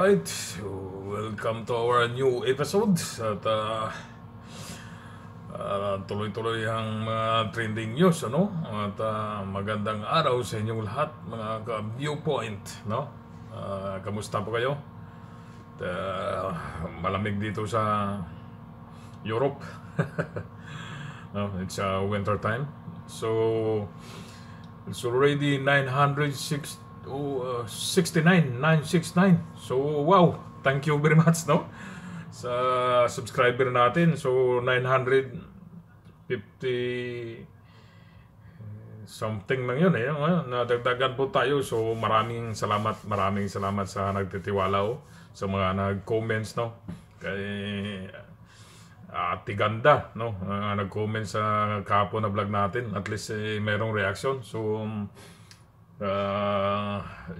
Alright, so welcome to our new episode at tuloy-tuloy ang mga trending news, ano? At magandang araw sa inyong lahat, mga ka-viewpoint, no? Kamusta po kayo? Malamig dito sa Europe. No, it's winter time. So it's already 969. So wow, thank you very much, no, sa subscriber natin. So 950 something lang yun eh. Nadagdagan po tayo. So maraming salamat sa nagtitiwala sa mga nag-comments, no, kay Ate Ganda, no, nag-comment sa kahapon na vlog natin. At least merong reaction. So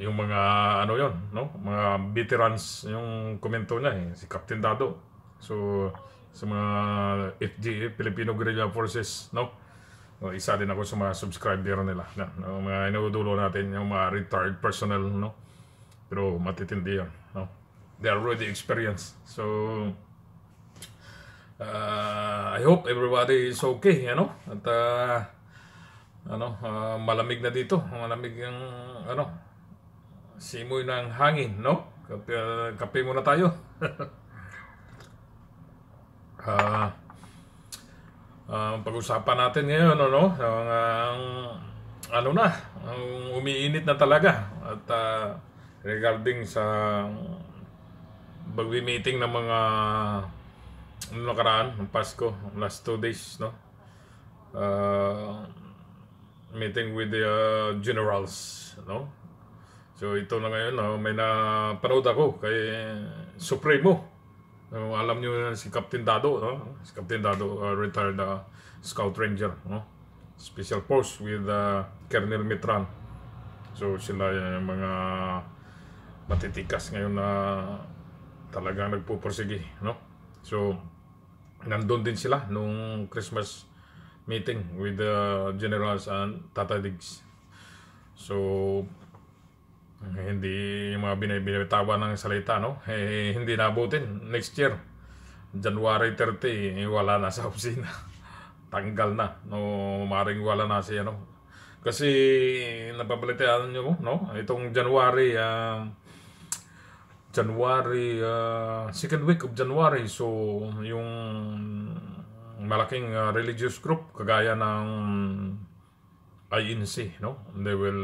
yung mga ano yon, no, mga veterans yung komento niya si Captain Dado. So sa mga FGF, Filipino Guerrilla Forces, no, isa din ako sa mga subscriber nila, no, mga inuudulo natin yung mga retired personnel, no, pero matitindi yan, no, they are already experienced. So I hope everybody is okay, ano, at malamig na dito. Malamig yung simoy ng hangin, no? Kape muna tayo. Pag-usapan natin ngayon, ang umiinit na talaga. At regarding sa pag-meeting ng mga nakaraan, ng Pasko, last 2 days, no? Meeting with the generals, no? So ito na ngayon, no? May napanood ako kay Supremo. Alam niyo si Captain Dado, no? Si Captain Dado, retired Scout Ranger, no? Special Force with Colonel Mitran. So sila yung mga matitikas ngayon na talagang nagpupursige, no? So nandun din sila nung Christmas meeting with the generals and Tata Diggs. So hindi yung mga binibitawa ng salita, no, hindi nabutin. Next year January 30 wala na sa opisina. Tanggal na, no, maring wala na siya, no, kasi napabalitaan nyo, no, itong January second week of January. So yung malaking religious group kagaya ng INC, no, they will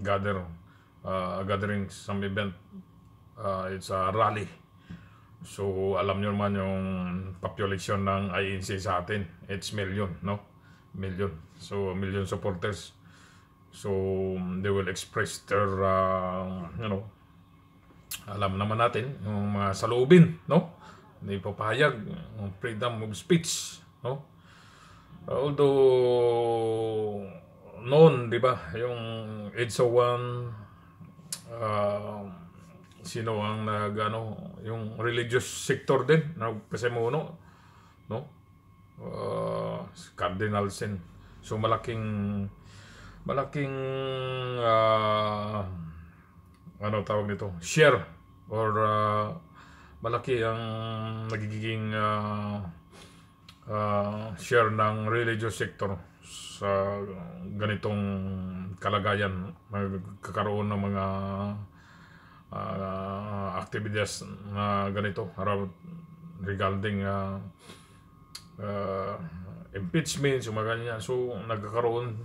gathering some event. It's a rally. So alam nyo naman yung population ng INC sa atin, it's million, no, million. So million supporters. So they will express their alam naman natin yung mga saloobin, no, hindi papayag freedom of speech, no. Although noon, di ba, yung EDSA 1, sino ang yung religious sector din nagpasemuno, no, Cardinal Sin. So malaking tawag nito, share or malaki ang nagiging share ng religious sector sa ganitong kalagayan. Magkakaroon ng mga activities na ganito regarding impeachment, so mga ganyan. So nagkakaroon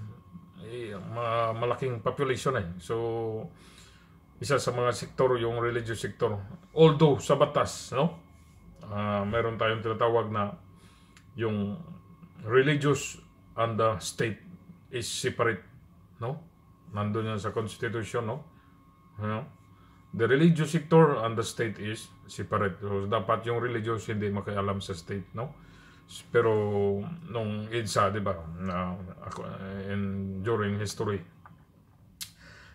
malaking population So isa sa mga sektor yung religious sector. Although sa batas, no, meron tayong tinatawag na yung religious and the state is separate, no, nandun yan sa constitution, no, the religious sector and the state is separate. So dapat yung religious hindi makialam sa state, no. Pero nung EDSA, di ba, during history,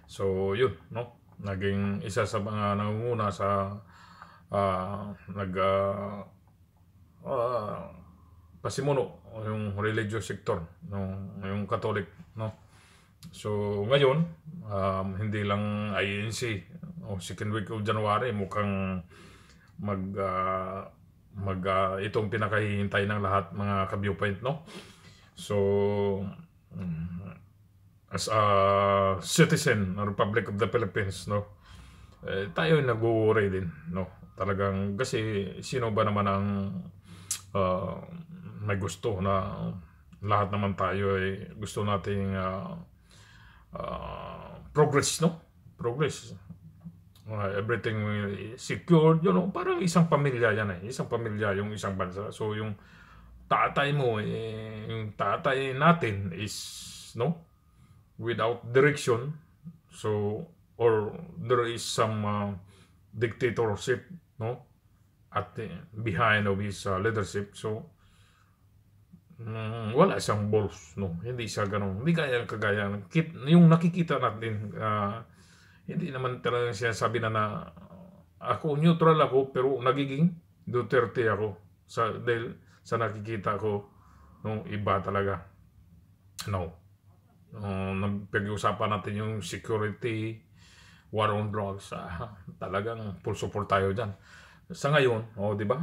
so yun, no, naging isa sa mga nangunguna sa pasimuno yung religious sector, yung Catholic, no. So ngayon hindi lang INC o second week of January, mukhang itong pinakahihintay ng lahat mga ka-viewpoint, no? So, as a citizen ng Republic of the Philippines, no? Tayo nag-worry din, no? Talagang, kasi sino ba naman ang may gusto na lahat naman tayo ay gusto nating progress, no? Progress. Everything secured, you know, parang isang pamilya yan eh. Isang pamilya yung isang bansa. So yung tatay mo, yung tatay natin is, no, without direction. So, or there is some dictatorship, no, at behind of his leadership. So, wala siyang balls, no? Hindi siya ganun. Hindi kagaya yung nakikita natin, hindi naman talaga siya sabi na ako neutral ako pero nagiging Duterte ako dahil sa nakikita ko nung iba talaga. No. Nagpag-usapan natin yung security, war on drugs, talagang full support tayo dyan. Sa ngayon, di ba?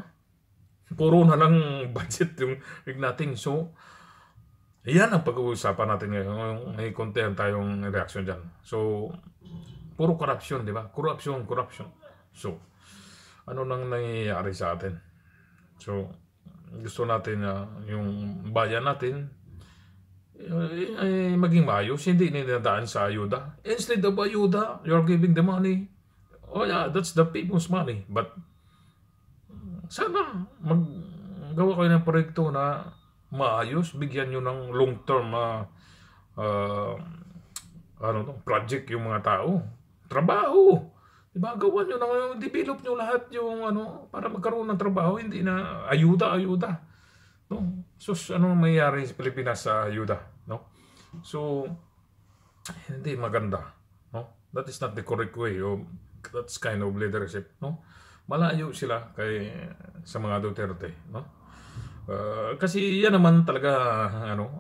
Puro na lang budget yung natin. So, yan ang pag-uusapan natin ngayon. May kontihan tayong reaction dyan. So, puro corruption, di ba? Corruption. So, ano nang nangyayari sa atin? So, gusto natin yung bayan natin ay maging maayos, hindi ninadaan sa ayuda. Instead of ayuda, you're giving the money. Oh yeah, that's the people's money. But, sana maggawa kayo ng proyekto na maayos, bigyan nyo ng long-term project yung mga tao. Trabaho. Diba? Gawan nyo na, develop nyo lahat yung para magkaroon ng trabaho, hindi na ayuda. No? So, ano mayayari sa Pilipinas sa ayuda? No? So, hindi maganda. No? That is not the correct way of that's kind of leadership. No? Malayo sila sa mga Duterte. No? Kasi yan naman talaga,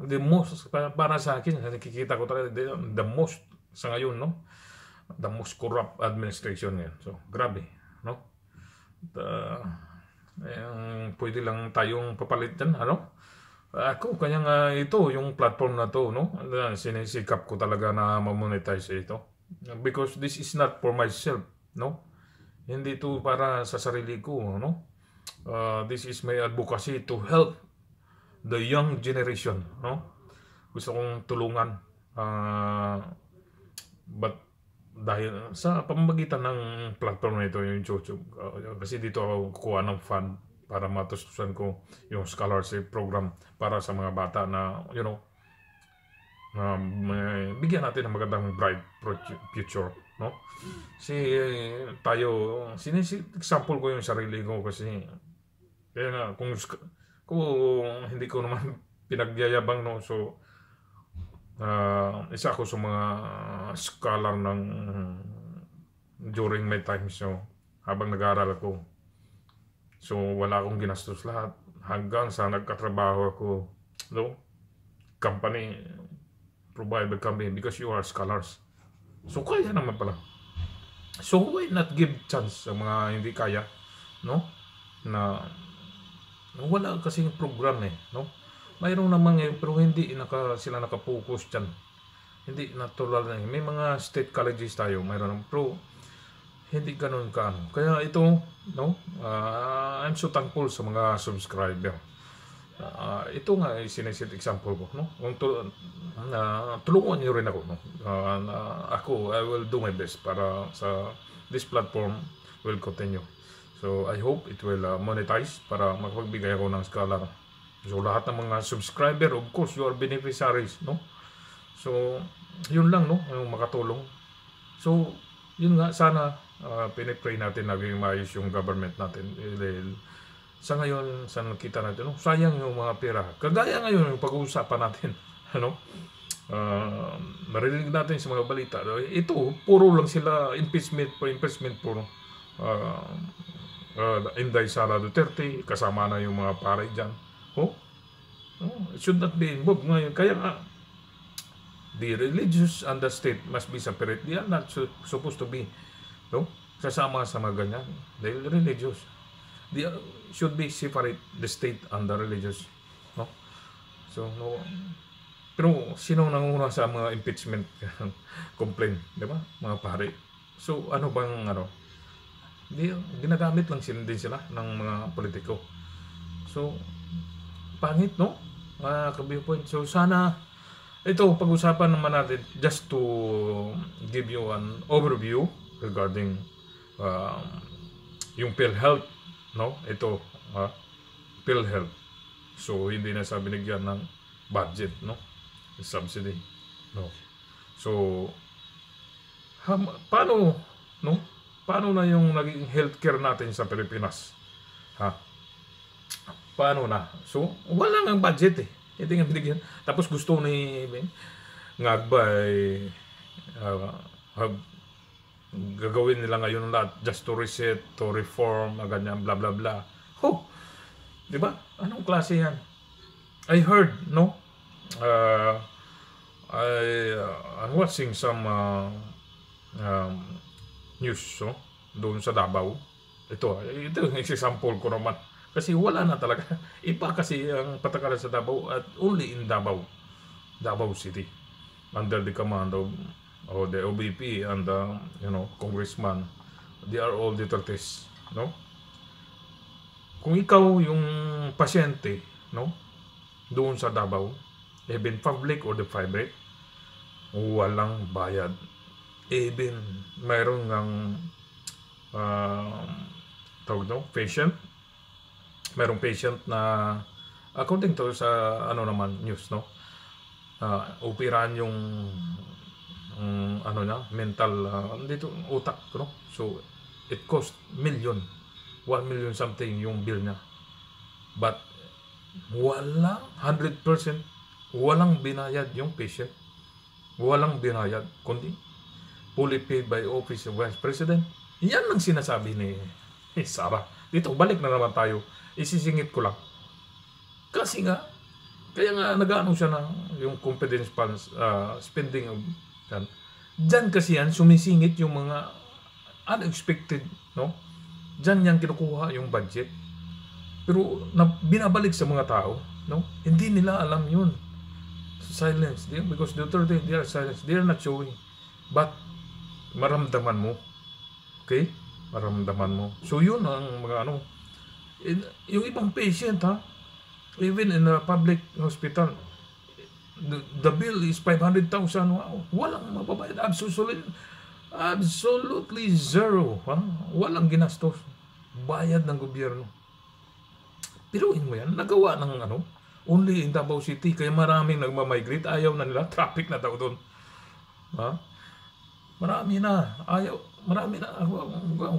the most, para sa akin, nakikita ko talaga, the most sa ngayon, no? The most corrupt administration yan. So, grabe, no? Pwede lang tayong papalit dyan, Ako, kaya ito, yung platform na to, no? Sinisikap ko talaga na ma-monetize ito. Because this is not for myself, no? Hindi ito para sa sarili ko, no? This is my advocacy to help the young generation, no? Gusto kong tulungan. But dahil sa pamamagitan ng platform na ito, yung YouTube, kasi dito ako kukuha ng fund para matustusan ko yung scholarship program para sa mga bata na, bigyan natin ng magandang bright future, no? Kasi tayo, example ko yung sarili ko kasi kaya nga, kung hindi ko naman pinagyayabang, no? So, isa ako sa mga scholar during my time, so habang nag-aaral ako. So, wala akong ginastos lahat hanggang sa nagkatrabaho ako, no? Company, provide the company because you are scholars. So, kaya naman pala. So, why not give chance sa mga hindi kaya, no? Na wala kasing program no? Mayroon naman pero hindi sila nakapokus dyan. Hindi natural na may mga state colleges tayo, mayroon naman, pero hindi ganun ka. Kaya ito, no? I'm so thankful sa mga subscriber. Ito nga siniset example ko, no? Tulungan niyo rin ako, no? Ako, I will do my best para sa this platform will continue. So, I hope it will monetize para makapagbigay ako ng scholar. So, lahat ng mga subscriber, of course, you are beneficiaries, no? So, yun lang, no? Yung makatulong. So, yun nga, sana pinipray natin naging maayos yung government natin. Dahil sa ngayon, sa nakita natin, no? Sayang yung mga pera. Kagaya ngayon yung pag-uusapan natin, narinig natin sa mga balita. Ito, puro lang sila impeachment puro. Inday Sara Duterte, kasama na yung mga paray dyan. It should not be involved ngayon. Kaya nga, the religious and the state must be separate. They are not supposed to be no? Sasama sa mga ganyan. Dahil religious. They should be separate, the state and the religious. No? So, no. Pero sino nanguna sa mga impeachment complaint, di ba? Mga pare. So, ano bang ano? Ginagamit lang din sila ng mga politiko. So, pangit, no? Mga ka-viewpoint. So, sana ito, pag-usapan naman natin just to give you an overview regarding yung PhilHealth, no? Ito, PhilHealth. So, hindi na sa binigyan ng budget, no? Subsidy, no? So, paano, no? Paano na yung naging healthcare natin sa Pilipinas? Ha? Paano na? So, wala nga budget eh. Hindi nga binigyan. Tapos gusto ni Ngagbay gagawin nila ngayon lahat just to reset, to reform, ganyan, bla bla bla. Oh, di ba? Anong klase yan? I heard, no? I'm watching some news, no? Doon sa Davao. Ito yung example ko naman. Kasi wala na talaga. Iba kasi ang patakaran sa Davao at only in Davao. Davao City. Under the command of the OBP and Congressman. They are all Dutertes, no? Kung ikaw yung pasyente, no? Doon sa Davao, even public or the private, walang bayad. Even mayroon ng patient. Mayroong patient na according to sa news, no? Operahan yung mental dito utak, no? So it cost 1 million something yung bill niya. But wala 100% walang binayad yung patient. Walang binayad kundi fully paid by Office of Vice President. Yan ang sinasabi ni Sara. Dito balik na naman tayo. Isisingit ko lang. Kasi nga, kaya nga nag-ano siya na yung confidence funds, spending of yan. Diyan kasi yan, sumisingit yung mga unexpected, no? Diyan yan kinukuha yung budget. Pero binabalik sa mga tao, no? Hindi nila alam yun. Silence. Because the third day, they are silence. They are not showing. But, maramdaman mo. Okay? Maramdaman mo. So, yun ang mga yung ibang patient, even in a public hospital, the bill is 500,000. Walang mababayad. Absolutely zero. Walang ginastos. Bayad ng gobyerno. Piruin mo yan. Nagawa ng only in Davao City. Kaya maraming nagmamigrate. Ayaw na nila. Traffic na daw doon. Marami na. Ayaw. Marami na.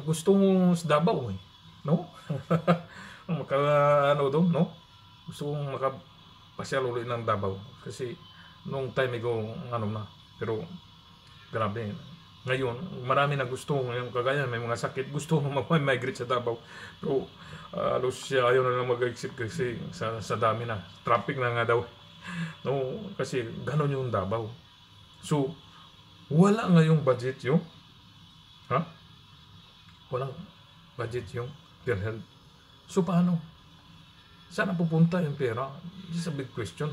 Gusto mo sa Davao eh. No? Doon, no? Gusto kong makapasyal ulit ng Davao. Kasi, nung time ago, pero, grabe. Ngayon, marami na gusto, yung kagaya, may mga sakit, gusto mo mag-migrate sa Davao. Pero, siya ayaw na lang mag-exit kasi sa dami na. Traffic na nga daw. No? Kasi, ganon yung Davao. So, wala ngayong budget yung, walang budget yung PhilHealth. So, paano? Saan pupunta yung pera? This is a big question.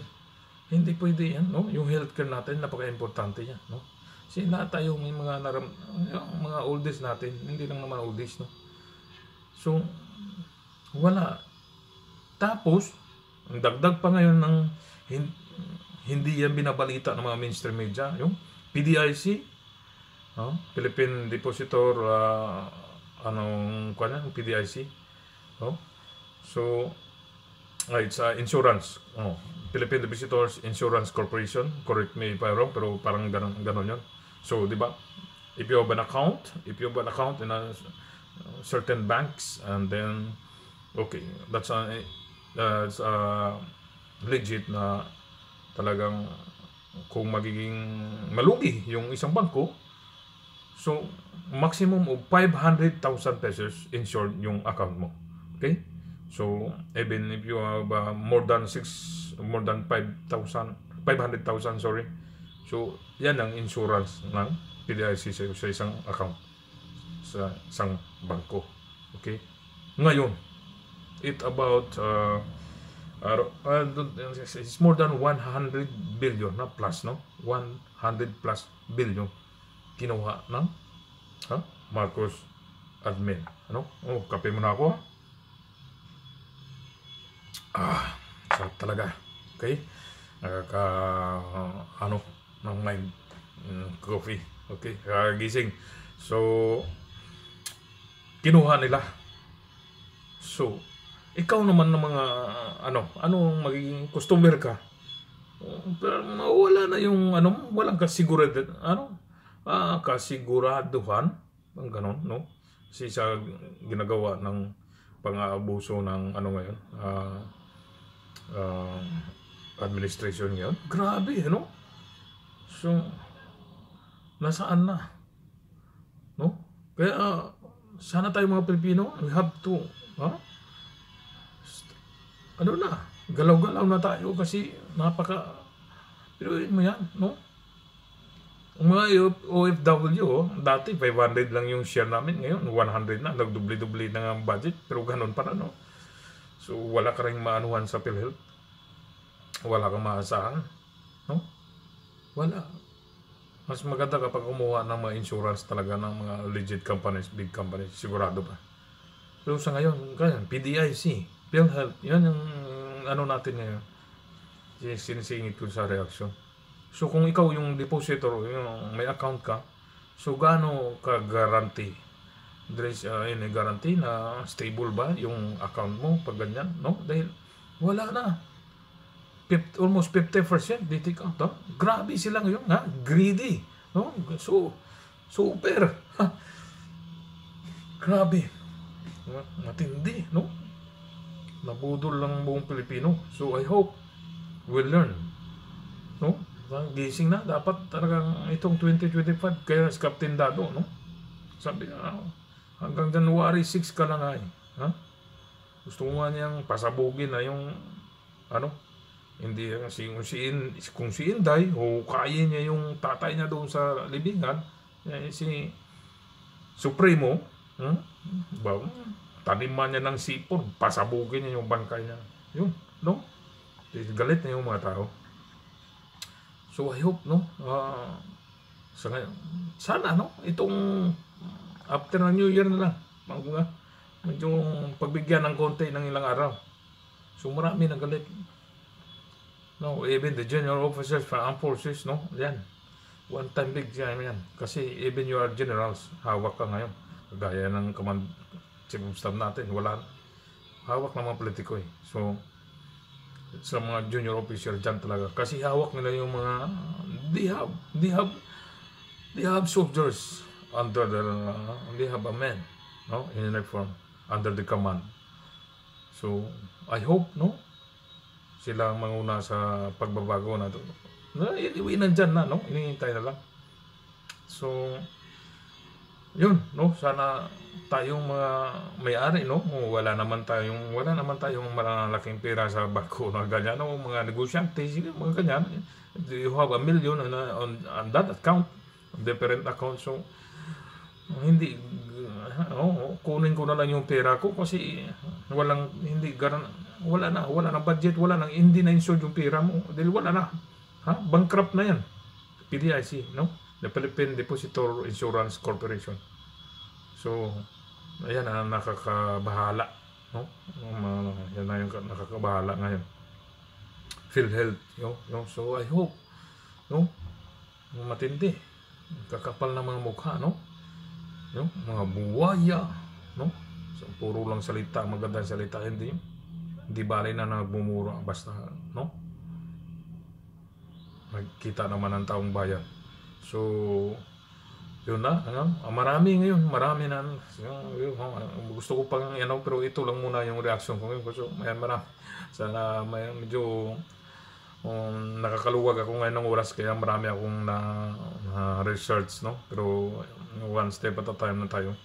Hindi pwede yan, no? Yung healthcare natin, napaka-importante yan, no? Kasi lahat tayo may mga oldies natin, hindi lang naman oldies, no? So, wala. Tapos, ang dagdag pa ngayon ng hindi yan binabalita ng mga mainstream media, yung PDIC, Philippine Depositor, PDIC, no? So, it's insurance, Philippine Depositors Insurance Corporation, correct me if I'm wrong, pero parang ganon yun. So, di ba, if you have an account in a certain banks, and then, okay, that's legit na talagang kung magiging malugi yung isang bangko, so, maximum of 500,000 pesos insured yung account mo. Okay? So, even if you have more than 500,000, sorry. So, yan ang insurance ng PDIC sa isang account. sa isang bangko. Okay? Ngayon, it's more than 100 billion na plus, no? 100 plus billion kinuha ng Marcos admin. Ano? Oh, kape muna ako. Sarap talaga. Okay? Ng mind coffee. Okay? Gising. So, kinuha nila. So, ikaw naman ng mga anong magiging customer ka? Pero wala na yung walang kasiguraduhan, ang ganon, no? Kasi sa ginagawa ng pang-aabuso ng ngayon, administration ngayon, grabe, no? So, nasaan na? No? Kaya, sana tayo mga Pilipino, we have to, galaw-galaw na tayo kasi piruin mo yan, no? Ang mga OFW, dati 500 lang yung share namin, ngayon 100 na, nagdubli-dubli na ang budget, pero ganun pa na, no? So, wala ka rin maanuhan sa PhilHealth, wala kang maasahan, no? Wala. Mas maganda kapag kumuha ng mga insurance talaga ng mga legit companies, big companies, sigurado pa. Pero sa ngayon, PDIC, PhilHealth, yan yung natin ngayon. Sinisingit ko sa reaksyon. So kung ikaw yung depositor, yung may account ka, so gaano ka-guarantee? There is guarantee na stable ba yung account mo pag ganyan? No? Dahil wala na. Almost 50% they take out. Grabe sila ngayon, greedy. No? So, super. Grabe. Matindi, no? Nabudol lang buong Pilipino. So I hope we'll learn. No? Gising na. Dapat talagang itong 2025 kaya si Captain Dado, no? Sabi na, hanggang January 6 ka lang ay. Gusto mo nga niyang pasabugin na yung hindi kung si Inday o kain niya yung tatay niya doon sa libingan, si Supremo, taniman niya ng sipon, pasabugin niya yung bangkay niya. Yun, no? Galit na yung mga tao. So I hope, no? Sana, no? Itong after ng New Year na lang, medyo pagbigyan ng konti ng ilang araw. So marami na galit. No, even the general officers for armed forces, no? Yan. One time big yan. Kasi even your generals, hawak ka ngayon. Gaya ng chief of staff natin, wala. Hawak ng mga politiko eh. So, sa mga junior officer dyan talaga. Kasi hawak nila yung mga, they have soldiers under they have a man, no? In uniform, under the command. So, I hope, no? Sila ang manguna sa pagbabago na ito. Iwi nandyan na, no? Inihintay na lang. So, yun, no? Sana tayong mga may-ari, no? Wala naman tayong malalaking pera sa bangko na ganyan, no? Mga negosyante, mga ganyan. You have $1 million on that account, different account. So, hindi, kunin ko na lang yung pera ko kasi wala na budget, hindi na insured yung pera mo. Dahil wala na. Bankrupt na yan. PDIC, no? The Philippine Depositor Insurance Corporation. So, ayan na nakakabahala, no? Yan na yung nakakabahala ngayon. PhilHealth, so I hope, no? Matindi. Kakapal na mga mukha, no? Mga buwaya, no? So, puro lang salita, magandang salita, hindi bali na nagmumura, basta, no? Magkita naman ang taong bayan. So, yun na, marami na, gusto ko pang, pero ito lang muna yung reaction ko ngayon. So, marami, sana medyo nakakaluwag ako ngayon ng oras, kaya marami akong na-research, no? Pero, one step at a time na tayo.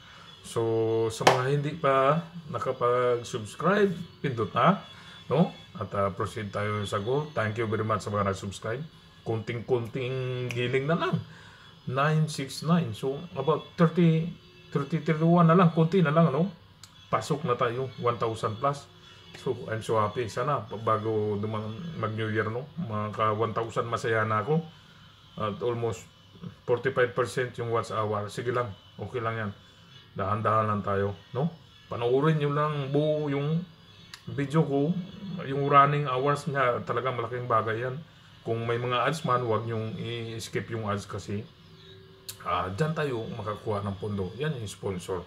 So, sa mga hindi pa nakapag-subscribe, pindot na, no? At proceed tayo sa goal. Thank you very much sa mga nag-subscribe. Kunting-kunting giling na lang. 969. So, about 30 30-31 na lang, konti na lang, ano? Pasok na tayo, 1,000 plus. So, I'm so happy. Sana, bago mag-New Year, no? Maka 1,000 masaya na ako. At almost 45% yung watch hour. Sige lang, okay lang yan. Dahan-dahan lang tayo, no? Panoorin nyo lang buo yung video ko. Yung running hours nga, talagang malaking bagay yan. Kung may mga ads man, huwag nyong i-skip yung ads kasi dyan tayo makakuha ng pondo. Yan yung sponsor,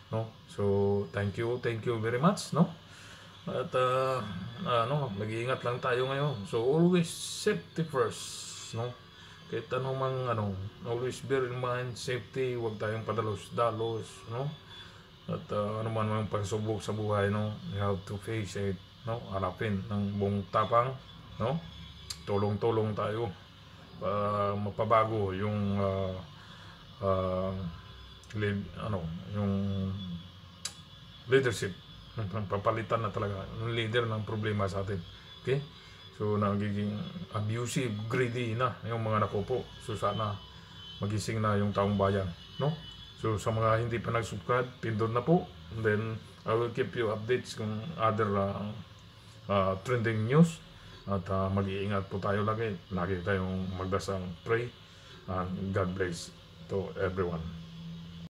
no? So thank you very much, no? At mag-iingat lang tayo ngayon. So always safety first, no? Kahit anong always bear in mind safety, huwag tayong padalos-dalos, no? At ano man mang pagsubok sa buhay, no? You have to face it, no? Harapin ng buong tapang, no? Tulong-tulong tayo para mapabago yung yung leadership. Papalitan na talaga yung leader ng problema sa atin. Okay? So nagiging abusive, greedy na yung mga nakupo. So sana magising na yung taong bayan, no? So sa mga hindi pa nag-subscribe, pindot na po. And then I will keep you updates kung other trending news. At mag-iingat po tayo lagi. Lagi tayong magdasal, pray, and God bless to everyone.